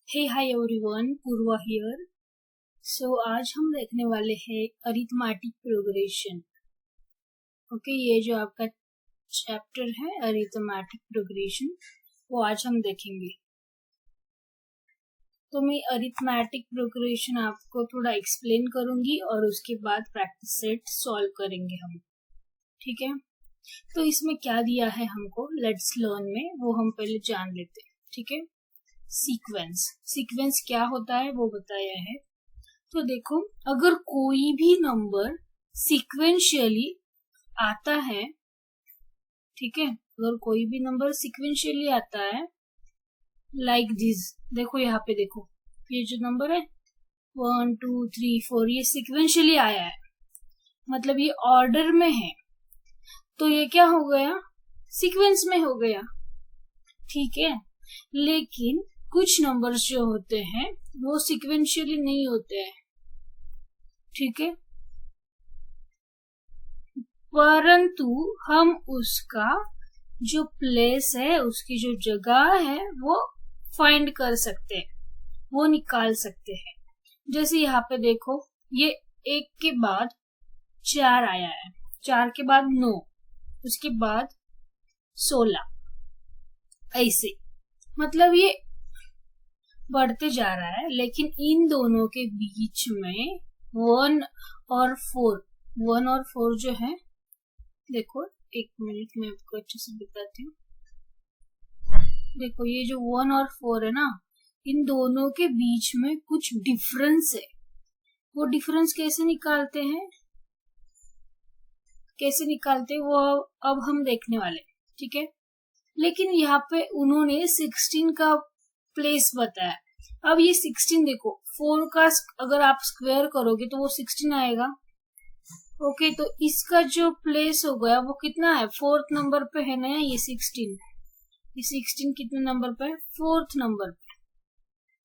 Hey hi everyone, Purva here. सो आज हम देखने वाले हैं अरिथमेटिक प्रोग्रेशन। ओके, ये जो आपका चैप्टर है अरिथमेटिक प्रोग्रेशन, वो आज हम देखेंगे। तो मैं अरिथमेटिक प्रोग्रेशन आपको थोड़ा एक्सप्लेन करूंगी और उसके बाद प्रैक्टिस सेट सॉल्व करेंगे हम। ठीक है, तो इसमें क्या दिया है हमको, लेट्स लर्न में वो हम पहले जान लेते हैं। ठीक है, सीक्वेंस क्या होता है वो बताया है। तो देखो, अगर कोई भी नंबर सीक्वेंशियली आता है, ठीक है, अगर कोई भी नंबर सीक्वेंशियली आता है लाइक दिस, देखो यहाँ पे देखो, ये जो नंबर है 1 2 3 4 ये सीक्वेंशियली आया है, मतलब ये ऑर्डर में है, तो ये क्या हो गया, सीक्वेंस में हो गया। ठीक है, लेकिन कुछ नंबर्स जो होते हैं वो सीक्वेंशियली नहीं होते हैं। ठीक है, परंतु हम उसका जो प्लेस है, उसकी जो जगह है, वो फाइंड कर सकते हैं, वो निकाल सकते हैं। जैसे यहाँ पे देखो, ये 1 के बाद 4 आया है, 4 के बाद 9, उसके बाद 16, ऐसे, मतलब ये बढ़ते जा रहा है। लेकिन इन दोनों के बीच में 1 और 4 जो है, देखो एक मिनट में आपको अच्छे से बताती हूँ। देखो ये जो 1 और 4 है ना, इन दोनों के बीच में कुछ डिफरेंस है। वो डिफरेंस कैसे निकालते हैं वो अब हम देखने वाले। ठीक है, लेकिन यहाँ पे उन्होंने 16 का प्लेस बताया। अब ये 16 देखो, 4 का अगर आप स्क्वायर करोगे तो वो 16 आएगा। ओके, तो इसका जो प्लेस हो गया वो कितना है, 4th नंबर पे है ना ये 16। ये 16 कितने नंबर पे है, 4th नंबर पे।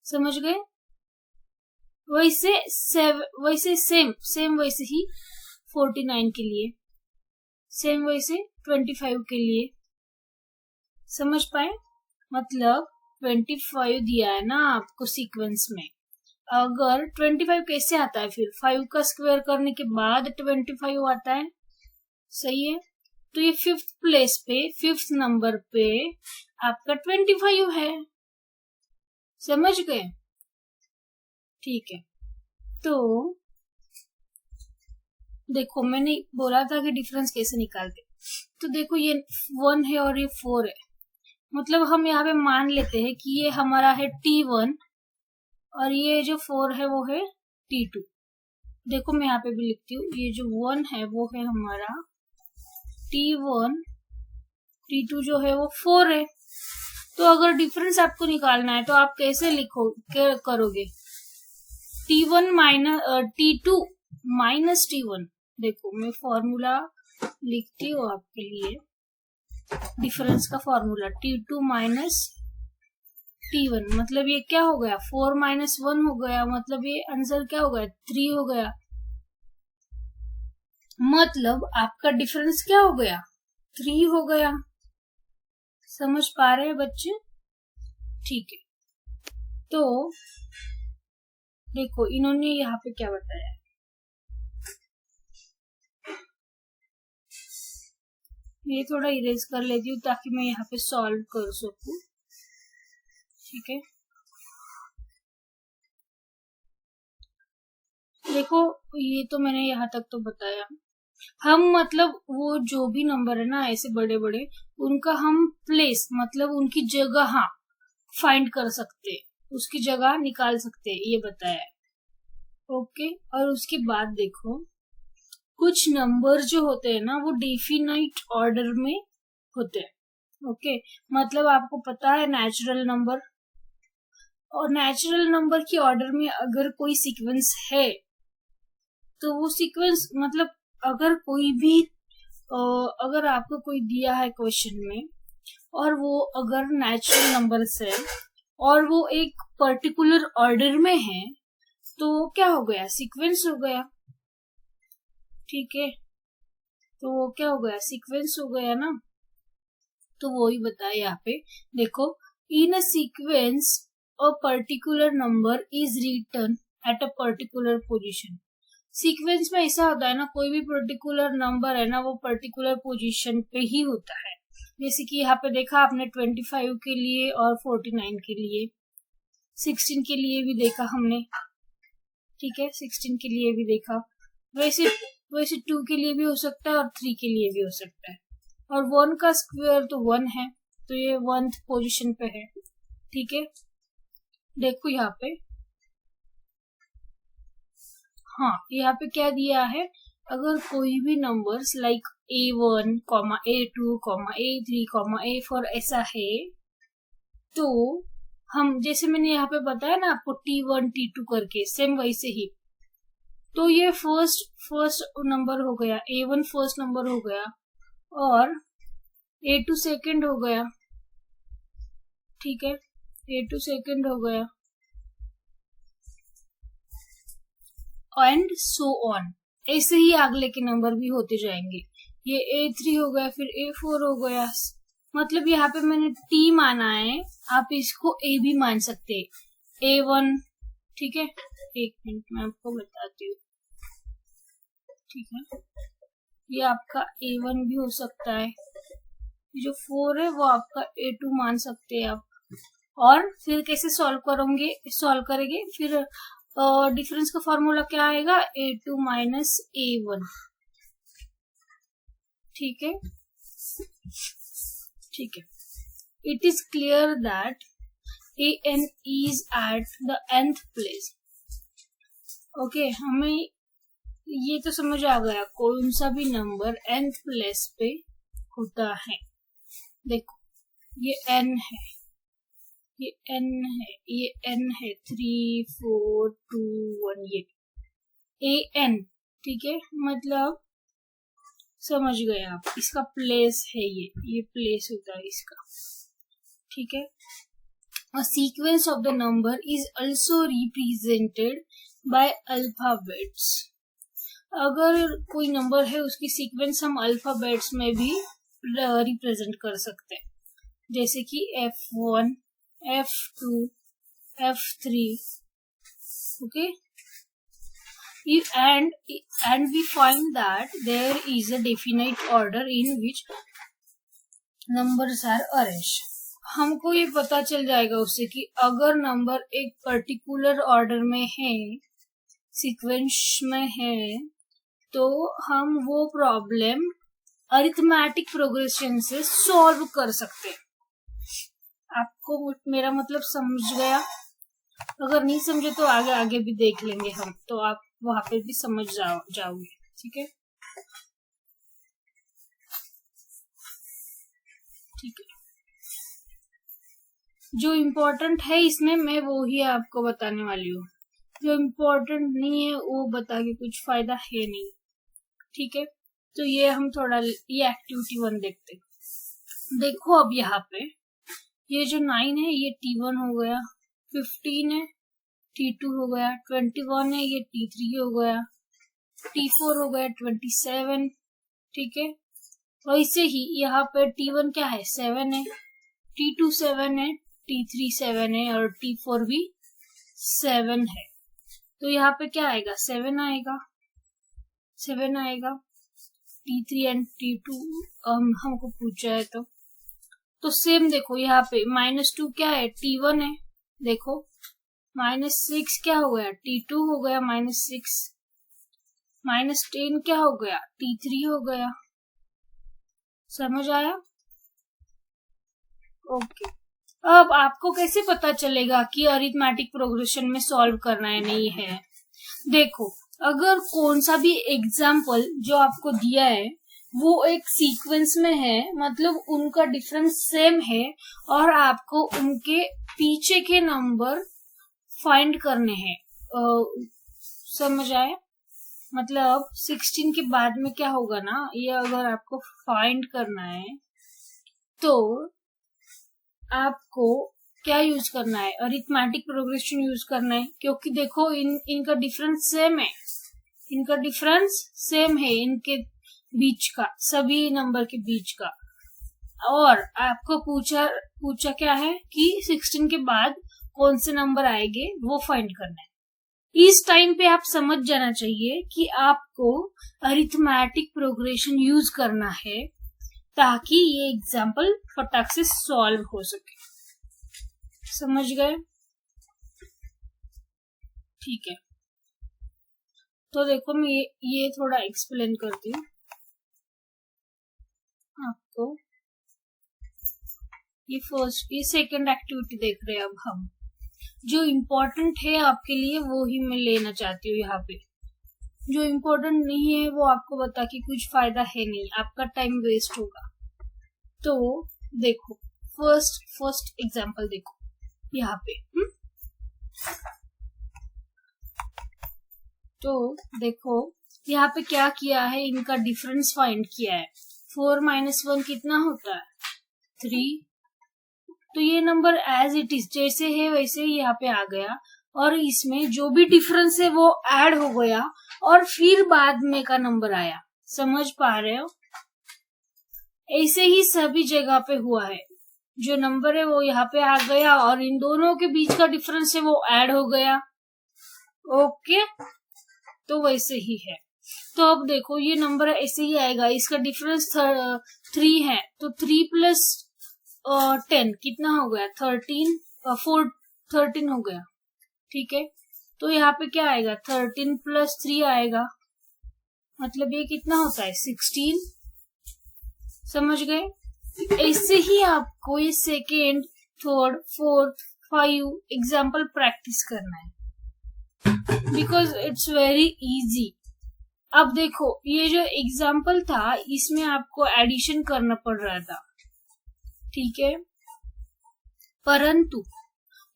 समझ गए? वैसे सेम वैसे ही 49 के लिए, सेम वैसे 25 के लिए। समझ पाए? मतलब 25 दिया है ना आपको सीक्वेंस में, अगर 25 कैसे आता है, फिर 5 का स्क्वायर करने के बाद 25 आता है। सही है, तो ये 5th प्लेस पे, 5th नंबर पे आपका 25 है। समझ गए? ठीक है, तो देखो मैंने बोला था कि डिफरेंस कैसे निकालते। तो देखो ये 1 है और ये 4 है, मतलब हम यहाँ पे मान लेते हैं कि ये हमारा है T1 और ये जो 4 है वो है T2। देखो मैं यहाँ पे भी लिखती हूँ, ये जो 1 है वो है हमारा T1, T2 जो है वो 4 है। तो अगर डिफरेंस आपको निकालना है तो आप कैसे करोगे, T1 T2 माइनस T1। देखो मैं फॉर्मूला लिखती हूँ आपके लिए, डिफरेंस का फॉर्मूला T2 माइनस T1, मतलब ये क्या हो गया, 4 माइनस 1 हो गया, मतलब ये आंसर क्या हो गया, 3 हो गया। मतलब आपका डिफरेंस क्या हो गया, 3 हो गया। समझ पा रहे हैं बच्चे? ठीक है, तो देखो इन्होंने यहाँ पे क्या बताया, मैं थोड़ा इरेज कर लेती हूँ ताकि मैं यहाँ पे सॉल्व कर सकूं। ठीक है, देखो ये तो मैंने यहाँ तक तो बताया। हम मतलब वो जो भी नंबर है ना ऐसे बड़े बड़े, उनका हम प्लेस मतलब उनकी जगह फाइंड कर सकते, उसकी जगह निकाल सकते, ये बताया है। ओके, और उसके बाद देखो कुछ नंबर जो होते हैं ना वो डेफिनाइट ऑर्डर में होते हैं। ओके, मतलब आपको पता है नेचुरल नंबर, और नेचुरल नंबर की ऑर्डर में अगर कोई सीक्वेंस है तो वो सीक्वेंस मतलब अगर कोई भी अगर आपको कोई दिया है क्वेश्चन में और वो अगर नेचुरल नंबर्स है और वो एक पर्टिकुलर ऑर्डर में है तो क्या हो गया, सीक्वेंस हो गया। ठीक है, तो वो क्या हो गया, सीक्वेंस हो गया ना। तो वो ही बताया यहाँ पे, देखो in a sequence a particular number is written at a particular position. Sequence में ऐसा होता है ना, कोई भी पर्टिकुलर नंबर है ना वो पर्टिकुलर पोजीशन पे ही होता है। जैसे कि यहाँ पे देखा आपने 25 के लिए और 49 के लिए, 16 के लिए भी देखा हमने, ठीक है, 16 के लिए भी देखा। वैसे 2 के लिए भी हो सकता है और 3 के लिए भी हो सकता है। और 1 का स्क्वायर तो 1 है, तो ये 1th पोजीशन पे है, ठीक है। देखो यहाँ पे, हाँ यहाँ पे क्या दिया है, अगर कोई भी numbers like A1, A2, A3, A4 ऐसा है, तो हम जैसे मैंने यहाँ पे बताया ना आपको T1, T2 करके, सेम वैसे ही। तो ये फर्स्ट नंबर हो गया, A1 फर्स्ट नंबर हो गया और A2 सेकंड हो गया, ठीक है, A2 सेकंड हो गया एंड सो ऑन। ऐसे ही अगले के नंबर भी होते जाएंगे। ये A3 हो गया, फिर A4 हो गया। मतलब यहाँ पे मैंने T माना है, आप इसको A भी मान सकते हैं, A1, ठीक है। एक मिनट मैं आपको बताती हूँ, ठीक है। ये आपका A1 भी हो सकता है, जो 4 है वो आपका A2 मान सकते हैं आप। और फिर कैसे सॉल्व करेंगे, फिर डिफरेंस का फॉर्मूला क्या आएगा, A2 माइनस A1, ठीक है, ठीक है। It is clear that AN is at the nth place। Okay, हमें ये तो समझ आ गया कौन सा भी नंबर nth प्लेस पे होता है। देखो ये n है, ये n है, ये n है, 3, 4, 2, 1, ये AN, ठीक है। मतलब समझ गए आप, इसका प्लेस है, ये प्लेस होता है इसका, ठीक है। A sequence of the number is also represented by alphabets। अगर कोई नंबर है उसकी सीक्वेंस हम अल्फाबेट्स में भी रिप्रेजेंट कर सकते हैं, जैसे कि F1, F2, F3, okay, and we find that there is a definite order in which numbers are arranged। हमको ये पता चल जाएगा उससे कि अगर नंबर एक पर्टिकुलर ऑर्डर में है, सीक्वेंस में है, तो हम वो प्रॉब्लम अरिथमेटिक प्रोग्रेशन से सॉल्व कर सकते हैं। आपको मेरा मतलब समझ गया? अगर नहीं समझे तो आगे भी देख लेंगे हम, तो आप वहां पे भी समझ जाओगे, ठीक है, ठीक है। जो इम्पोर्टेंट है इसमें मैं वो ही आपको बताने वाली हूँ, जो इम्पोर्टेंट नहीं है वो बता के कुछ फायदा है नहीं, ठीक है। तो ये हम थोड़ा ये एक्टिविटी 1 देखते हैं। देखो अब यहाँ पे ये जो 9 है ये T1 हो गया, 15 है T2 हो गया, 21 है ये T3 हो गया, T4 हो गया 27, ठीक है। वैसे ही यहाँ पे T1 क्या है, 7 है, T2 7 है, T3 7 है और T4 भी 7 है। तो यहाँ पे क्या आएगा, 7 आएगा, 7 आएगा। T3 एंड T2 हमको पूछा है, तो सेम देखो यहाँ पे -2 क्या है, T1 है, देखो -6 क्या हो गया, T2 हो गया, -6 -10 क्या हो गया, T3 हो गया। समझ आया? ओके। अब आपको कैसे पता चलेगा कि अरिथमेटिक प्रोग्रेशन में सॉल्व करना है नहीं है? देखो, अगर कौन सा भी एग्जाम्पल जो आपको दिया है वो एक सीक्वेंस में है, मतलब उनका डिफरेंस सेम है और आपको उनके पीछे के नंबर फाइंड करने हैं। समझ आए? मतलब 16 के बाद में क्या होगा ना, ये अगर आपको फाइंड करना है तो आपको क्या यूज करना है, अरिथमेटिक प्रोग्रेशन यूज करना है, क्योंकि देखो इनका डिफरेंस सेम है, इनका डिफरेंस सेम है, इनके बीच का, सभी नंबर के बीच का। और आपको पूछा क्या है कि 16 के बाद कौन से नंबर आएंगे वो फाइंड करना है। इस टाइम पे आप समझ जाना चाहिए कि आपको अरिथमेटिक प्रोग्रेशन यूज करना है ताकि ये एग्जाम्पल फटाक से सॉल्व हो सके। समझ गए? ठीक है, तो देखो मैं ये थोड़ा एक्सप्लेन करती हूँ आपको। ये सेकंड एक्टिविटी देख रहे हैं अब हम। जो इम्पोर्टेंट है आपके लिए वो ही मैं लेना चाहती हूँ यहाँ पे। जो इम्पोर्टेंट नहीं है वो आपको बता के कुछ फायदा है नहीं, आपका टाइम वेस्ट होगा। तो देखो फर्स्ट एग्जांपल देखो यहाँ पे। तो देखो यहाँ पे क्या किया है, इनका डिफरेंस फाइंड किया है। 4 - 1 कितना होता है? 3। तो ये नंबर एज इट इज जैसे है वैसे ही यहाँ पे आ गया, और इसमें जो भी डिफरेंस है वो ऐड हो गया और फिर बाद में का नंबर आया। समझ पा रहे हो? ऐसे ही सभी जगह पे हुआ है। जो नंबर है वो यहाँ पे आ गया और इन दोनों के बीच का डिफरेंस है वो ऐड हो गया। ओके, तो वैसे ही है। तो अब देखो ये नंबर ऐसे ही आएगा, इसका डिफरेंस 3 है, तो 3 + 10 कितना हो गया? 13 हो गया। ठीक है, तो यहाँ पे क्या आएगा? 13 + 3 आएगा, मतलब ये कितना होता है? 16। समझ गए? ऐसे ही आपको ये second, third, fourth, 5 example practice करना है, बिकॉज इट्स वेरी इजी। अब देखो ये जो एग्जाम्पल था इसमें आपको एडिशन करना पड़ रहा था, ठीक है, परंतु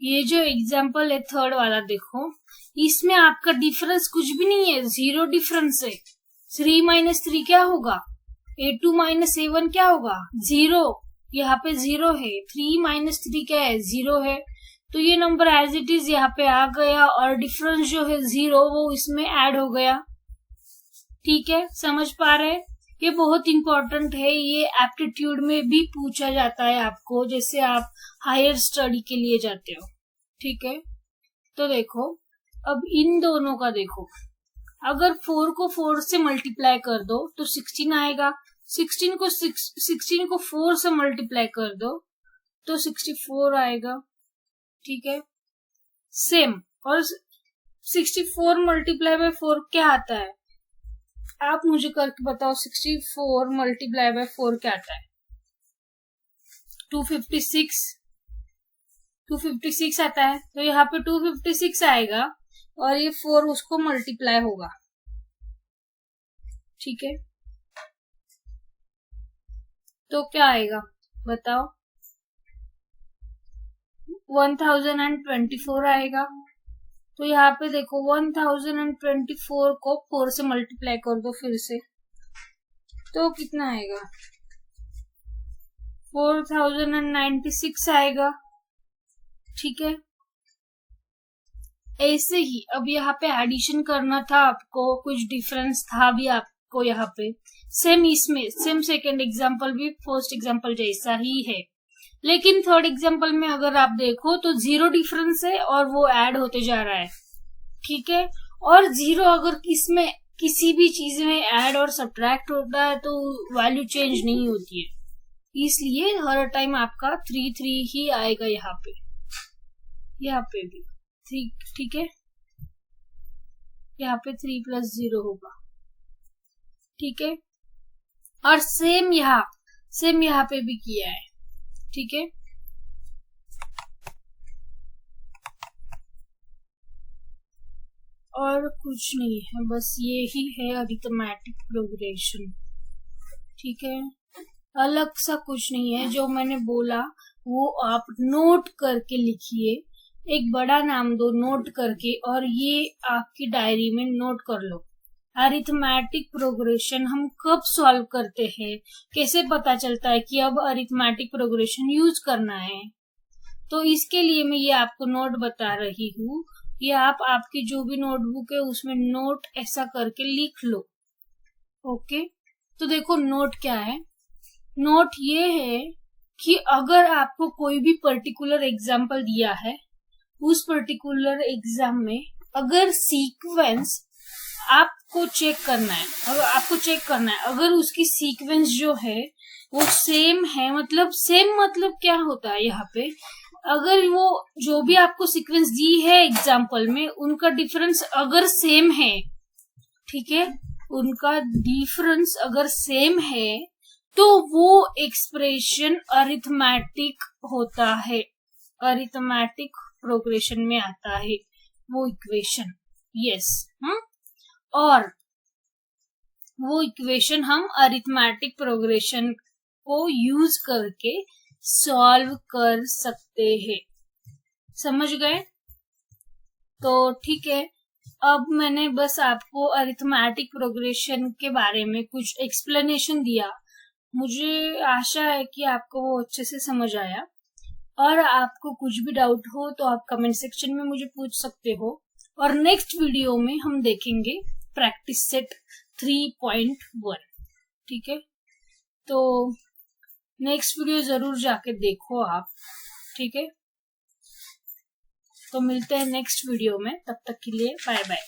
ये जो एग्जाम्पल है थर्ड वाला देखो, इसमें आपका डिफरेंस कुछ भी नहीं है, 0 डिफरेंस है। 3 - 3 क्या होगा? A2 - A1 क्या होगा? 0। यहाँ पे 0 है। 3 - 3 क्या है? 0 है। तो ये नंबर एज इट इज यहाँ पे आ गया और डिफरेंस जो है 0 वो इसमें ऐड हो गया। ठीक है, समझ पा रहे हैं? ये बहुत इंपॉर्टेंट है, ये एप्टीट्यूड में भी पूछा जाता है आपको, जैसे आप हायर स्टडी के लिए जाते हो। ठीक है, तो देखो अब इन दोनों का देखो, अगर 4 को 4 से मल्टीप्लाई कर दो तो 16 आएगा। 16 को 4 से मल्टीप्लाई कर दो तो 64 आएगा। ठीक है, सेम। और 64 × 4 क्या आता है? आप मुझे करके बताओ, 64 × 4 क्या आता है? 256 आता है। तो यहाँ पे 256 आएगा और ये 4 उसको मल्टीप्लाई होगा। ठीक है, तो क्या आएगा बताओ? 1024 आएगा। तो यहाँ पे देखो 1024 को 4 से मल्टीप्लाई कर दो फिर से, तो कितना आएगा? 4096 आएगा। ठीक है, ऐसे ही अब यहाँ पे एडिशन करना था आपको, कुछ डिफरेंस था भी आपको यहाँ पे। सेम इसमें सेम सेकेंड एग्जाम्पल भी फर्स्ट एग्जाम्पल जैसा ही है, लेकिन थर्ड एग्जाम्पल में अगर आप देखो तो 0 डिफरेंस है और वो ऐड होते जा रहा है। ठीक है, और 0 अगर इसमें किसी भी चीज में ऐड और सब्ट्रैक्ट होता है तो वैल्यू चेंज नहीं होती है, इसलिए हर टाइम आपका 3 ही आएगा यहाँ पे भी 3। ठीक है, यहाँ पे 3 + 0 होगा। ठीक है, और सेम यहाँ पे भी किया है। ठीक है, और कुछ नहीं है, बस ये ही है अरिथमेटिक प्रोग्रेशन। ठीक है, अलग सा कुछ नहीं है। जो मैंने बोला वो आप नोट करके लिखिए, एक बड़ा नाम दो नोट करके, और ये आपकी डायरी में नोट कर लो। अरिथमेटिक प्रोग्रेशन हम कब सॉल्व करते हैं, कैसे पता चलता है कि अब अरिथमेटिक प्रोग्रेशन यूज करना है, तो इसके लिए मैं ये आपको नोट बता रही हूँ। ये आप आपकी जो भी नोटबुक है उसमें नोट ऐसा करके लिख लो। ओके, तो देखो नोट क्या है। नोट ये है कि अगर आपको कोई भी पर्टिकुलर एग्जाम्पल दिया है उस पर्टिकुलर एग्जाम में अगर सीक्वेंस आपको चेक करना है, अगर उसकी सीक्वेंस जो है वो सेम है, मतलब क्या होता है यहाँ पे, अगर वो जो भी आपको सीक्वेंस दी है एग्जाम्पल में उनका डिफरेंस अगर सेम है, ठीक है, उनका डिफरेंस अगर सेम है तो वो एक्सप्रेशन अरिथमेटिक होता है, अरिथमेटिक प्रोग्रेशन में आता है वो इक्वेशन। यस, और वो इक्वेशन हम अरिथमेटिक प्रोग्रेशन को यूज करके सॉल्व कर सकते हैं। समझ गए? तो ठीक है, अब मैंने बस आपको अरिथमेटिक प्रोग्रेशन के बारे में कुछ एक्सप्लेनेशन दिया। मुझे आशा है कि आपको वो अच्छे से समझ आया, और आपको कुछ भी डाउट हो तो आप कमेंट सेक्शन में मुझे पूछ सकते हो। और नेक्स्ट वीडियो में हम देखेंगे प्रैक्टिस सेट 3.1। ठीक है, तो नेक्स्ट वीडियो जरूर जाके देखो आप। ठीक है, तो मिलते हैं नेक्स्ट वीडियो में, तब तक के लिए बाय बाय।